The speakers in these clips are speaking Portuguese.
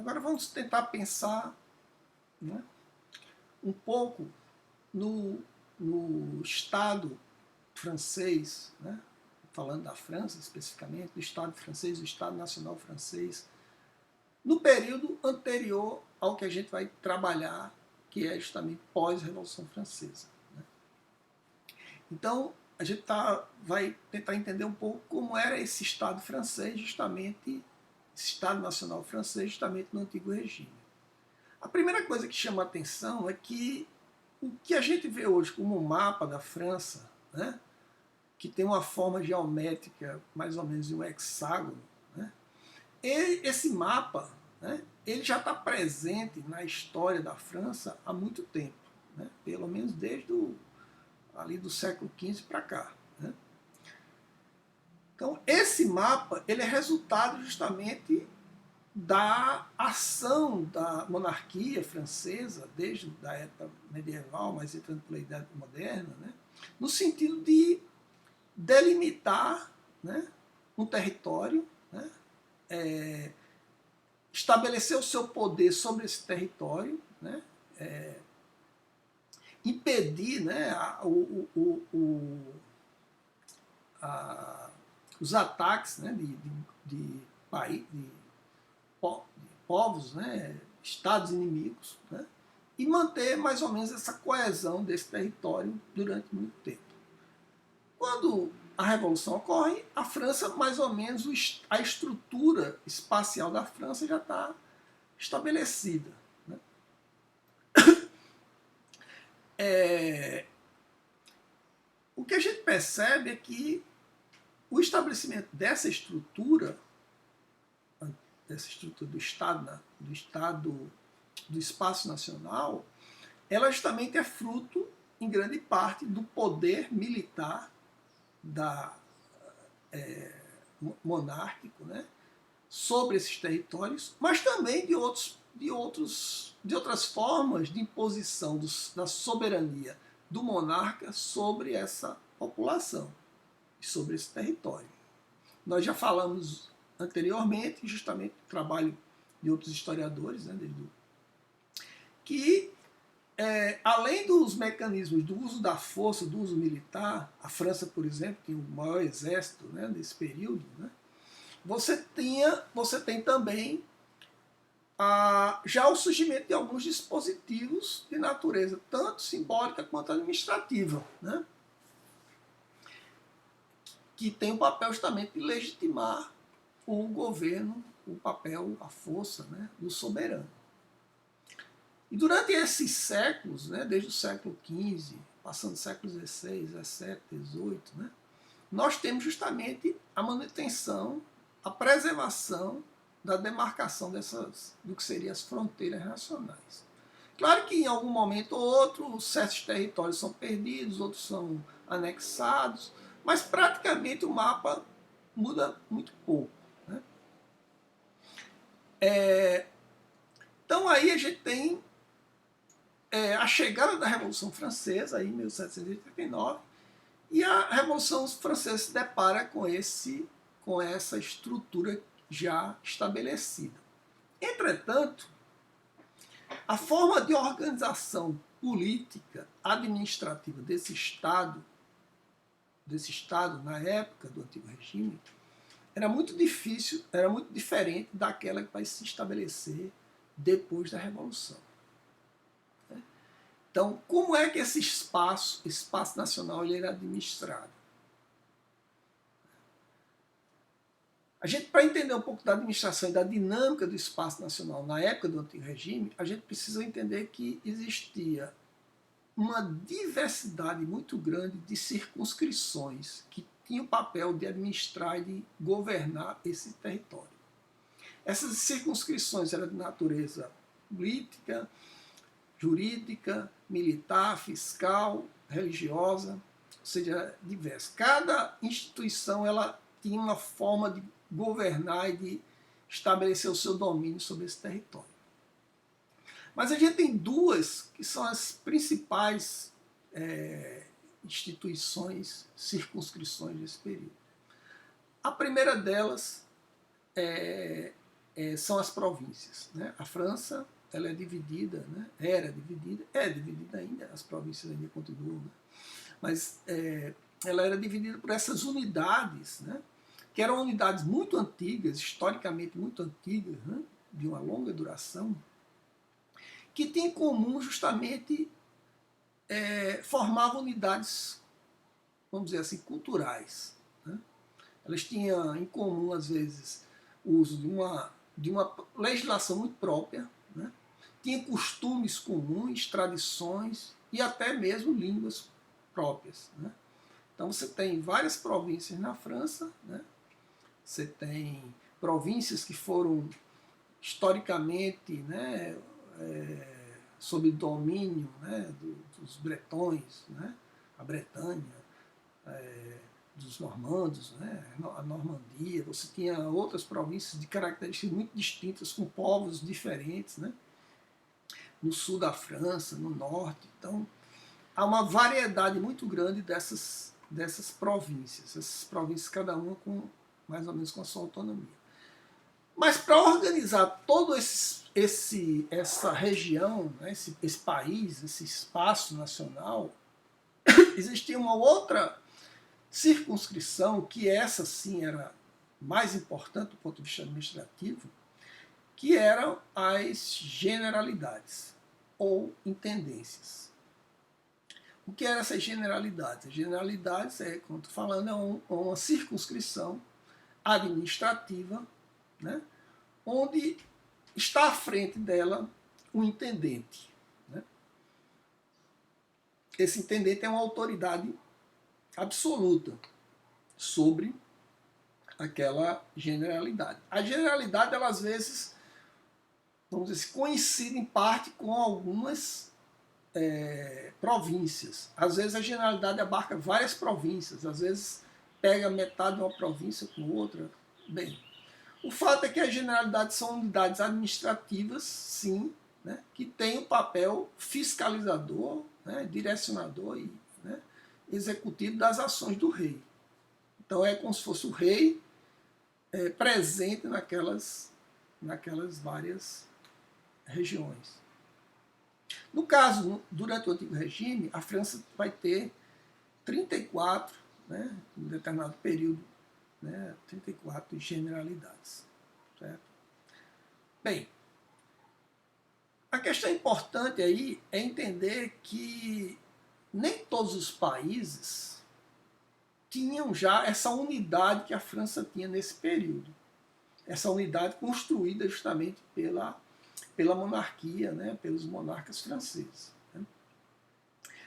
Agora vamos tentar pensar, né, um pouco no Estado francês, né, falando da França especificamente, do Estado francês, do Estado Nacional francês, no período anterior ao que a gente vai trabalhar, que é justamente pós-Revolução Francesa. Né? Então, a gente vai tentar entender um pouco como era esse Estado francês, justamente, esse Estado Nacional francês, justamente no Antigo Regime. A primeira coisa que chama a atenção é que o que a gente vê hoje como um mapa da França, né, que tem uma forma geométrica mais ou menos de um hexágono, né, esse mapa, né, ele já está presente na história da França há muito tempo, né, pelo menos desde ali do século XV para cá. Né. Então, esse mapa ele é resultado justamente da ação da monarquia francesa, desde a época medieval, mas entrando pela Idade Moderna, né, no sentido de delimitar, né, um território, né, estabelecer o seu poder sobre esse território, né, impedir, né, os ataques, né, de povos, né, estados inimigos, né, e manter mais ou menos essa coesão desse território durante muito tempo. Quando a Revolução ocorre, a França, mais ou menos, a estrutura espacial da França já está estabelecida. Né? O que a gente percebe é que o estabelecimento dessa estrutura do Estado, do espaço nacional, ela justamente é fruto, em grande parte, do poder militar monárquico, né, sobre esses territórios, mas também de outras formas de imposição da soberania do monarca sobre essa população e sobre esse território. Nós já falamos anteriormente, justamente do trabalho de outros historiadores, né, que além dos mecanismos do uso da força, do uso militar, a França, por exemplo, tinha o maior exército, né, nesse período, né, você tem também já o surgimento de alguns dispositivos de natureza tanto simbólica quanto administrativa, né, que tem o papel justamente de legitimar o governo, o papel, a força, né, do soberano. E durante esses séculos, né, desde o século XV, passando do século XVI, XVII, XVIII, né, nós temos justamente a manutenção, a preservação da demarcação do que seriam as fronteiras nacionais. Claro que em algum momento ou outro, certos territórios são perdidos, outros são anexados, mas praticamente o mapa muda muito pouco. Né? Então aí a gente tem a chegada da Revolução Francesa, em 1789, e a Revolução Francesa se depara com essa estrutura já estabelecida. Entretanto, a forma de organização política, administrativa desse Estado na época do Antigo Regime, era muito difícil, era muito diferente daquela que vai se estabelecer depois da Revolução. Então, como é que esse espaço nacional, ele era administrado? A gente, para entender um pouco da administração e da dinâmica do espaço nacional na época do Antigo Regime, a gente precisa entender que existia uma diversidade muito grande de circunscrições que tinham o papel de administrar e de governar esse território. Essas circunscrições eram de natureza política, jurídica, militar, fiscal, religiosa, ou seja, diversa. Cada instituição ela tinha uma forma de governar e de estabelecer o seu domínio sobre esse território. Mas a gente tem duas que são as principais instituições, circunscrições desse período. A primeira delas é são as províncias, né? A França, ela é dividida, né? Era dividida, é dividida ainda, as províncias ainda continuam, né? Mas ela era dividida por essas unidades, né? Que eram unidades muito antigas, historicamente muito antigas, né? De uma longa duração, que tinham em comum justamente formavam unidades, vamos dizer assim, culturais, né? Elas tinham em comum, às vezes, o uso de uma legislação muito própria, né? Tinha costumes comuns, tradições e até mesmo línguas próprias, né? Então você tem várias províncias na França, né? Você tem províncias que foram historicamente, né, sob domínio, né, dos bretões, né? A Bretanha, dos normandos, né? A Normandia. Você tinha outras províncias de características muito distintas, com povos diferentes, né? No sul da França, no norte. Então, há uma variedade muito grande dessas províncias. Essas províncias, cada uma com mais ou menos com a sua autonomia. Mas para organizar todo essa região, né, esse país, esse espaço nacional, existia uma outra circunscrição, que essa sim era mais importante do ponto de vista administrativo, que eram as generalidades ou intendências. O que eram essas generalidades? As generalidades, como estou falando, é uma circunscrição administrativa, né, onde está à frente dela o intendente, né? Esse intendente é uma autoridade absoluta sobre aquela generalidade. A generalidade, ela às vezes, vamos dizer, coincide em parte com algumas províncias. Às vezes a generalidade abarca várias províncias, às vezes pega metade de uma província com outra. Bem, o fato é que as generalidades são unidades administrativas, sim, né, que têm o papel fiscalizador, né, direcionador e, né, executivo das ações do rei. Então é como se fosse o rei presente naquelas várias regiões. No caso, durante o Antigo Regime, a França vai ter 34, né, em um determinado período, né, 34 generalidades. Certo? Bem, a questão importante aí é entender que nem todos os países tinham já essa unidade que a França tinha nesse período. Essa unidade construída justamente pela monarquia, né, pelos monarcas franceses. Né.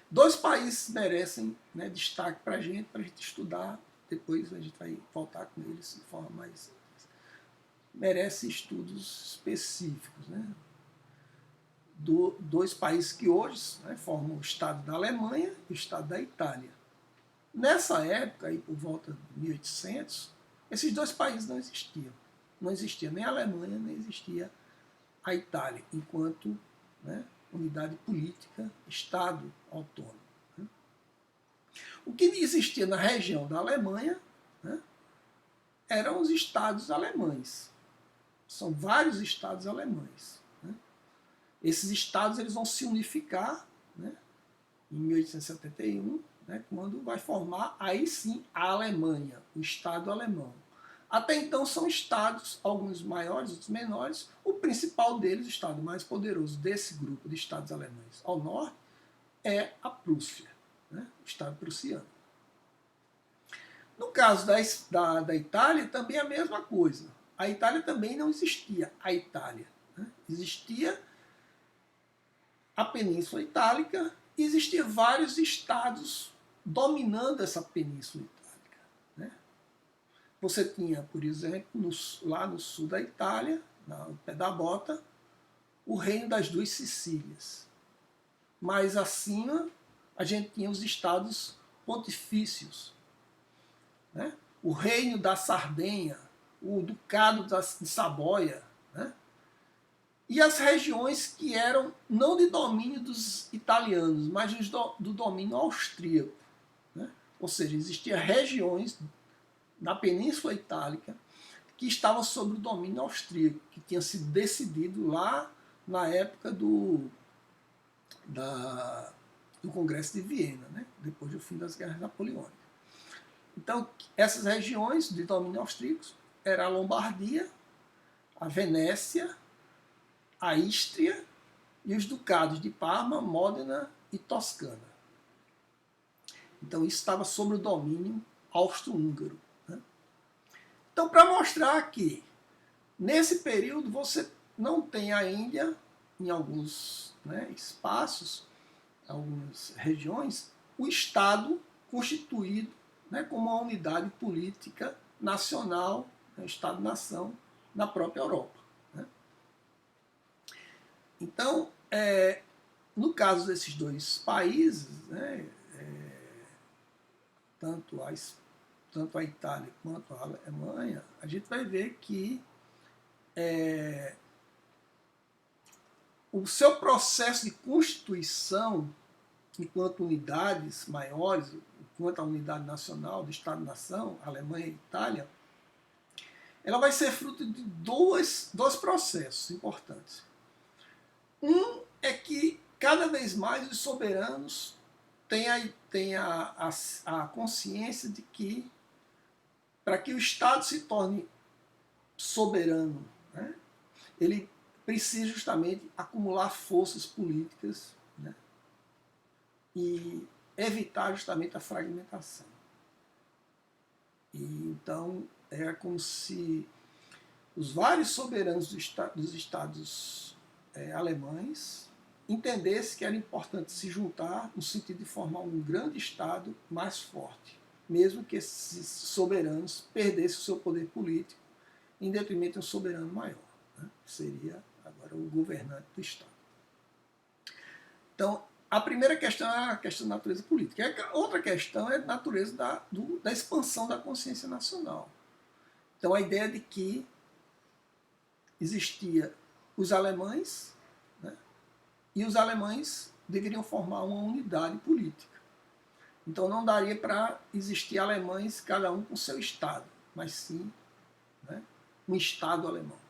Dois países merecem, né, destaque para a gente estudar, depois a gente vai voltar com eles de forma mais... merece estudos específicos, né? Dois países que hoje, né, formam o Estado da Alemanha e o Estado da Itália. Nessa época, aí, por volta de 1800, esses dois países não existiam. Não existia nem a Alemanha, nem existia a Itália, enquanto, né, unidade política, Estado autônomo. Né? O que existia na região da Alemanha, né, eram os estados alemães. São vários estados alemães. Né? Esses estados eles vão se unificar, né, em 1871, né, quando vai formar aí sim a Alemanha, o Estado alemão. Até então são estados, alguns maiores, outros menores. O principal deles, o estado mais poderoso desse grupo de estados alemães ao norte, é a Prússia, né, o Estado prussiano. No caso da Itália, também é a mesma coisa. A Itália também não existia a Itália. Né? Existia a Península Itálica e existiam vários estados dominando essa Península Itálica. Né? Você tinha, por exemplo, lá no sul da Itália, no pé da bota, o Reino das Duas Sicílias. Mais acima, a gente tinha os estados pontifícios. Né? O Reino da Sardenha, o Ducado de Saboia, né? E as regiões que eram não de domínio dos italianos, mas do domínio austríaco. Né? Ou seja, existiam regiões na Península Itálica que estava sob o domínio austríaco, que tinha sido decidido lá na época do Congresso de Viena, né? Depois do fim das Guerras Napoleônicas. Então, essas regiões de domínio austríaco eram a Lombardia, a Venécia, a Ístria e os ducados de Parma, Módena e Toscana. Então, isso estava sob o domínio austro-húngaro. Né? Então, para mostrar que, nesse período, você não tem ainda, em alguns espaços, algumas regiões, o Estado constituído como uma unidade política nacional, Estado-nação, na própria Europa. Né? Então, no caso desses dois países, tanto a Itália quanto a Alemanha, a gente vai ver que o seu processo de constituição enquanto unidades maiores, enquanto a unidade nacional do Estado-nação, Alemanha e Itália, ela vai ser fruto de dois processos importantes. Um é que cada vez mais os soberanos têm a consciência de que, para que o Estado se torne soberano, né, ele precisa justamente acumular forças políticas, né, e evitar justamente a fragmentação. E então é como se os vários soberanos dos estados alemães entendessem que era importante se juntar no sentido de formar um grande estado mais forte, mesmo que esses soberanos perdessem o seu poder político em detrimento de um soberano maior, né, que seria agora o governante do estado. Então, a primeira questão é a questão da natureza política. A outra questão é a natureza da expansão da consciência nacional. Então, a ideia de que existia os alemães, né, e os alemães deveriam formar uma unidade política. Então, não daria para existir alemães, cada um com seu Estado, mas sim, né, um Estado alemão.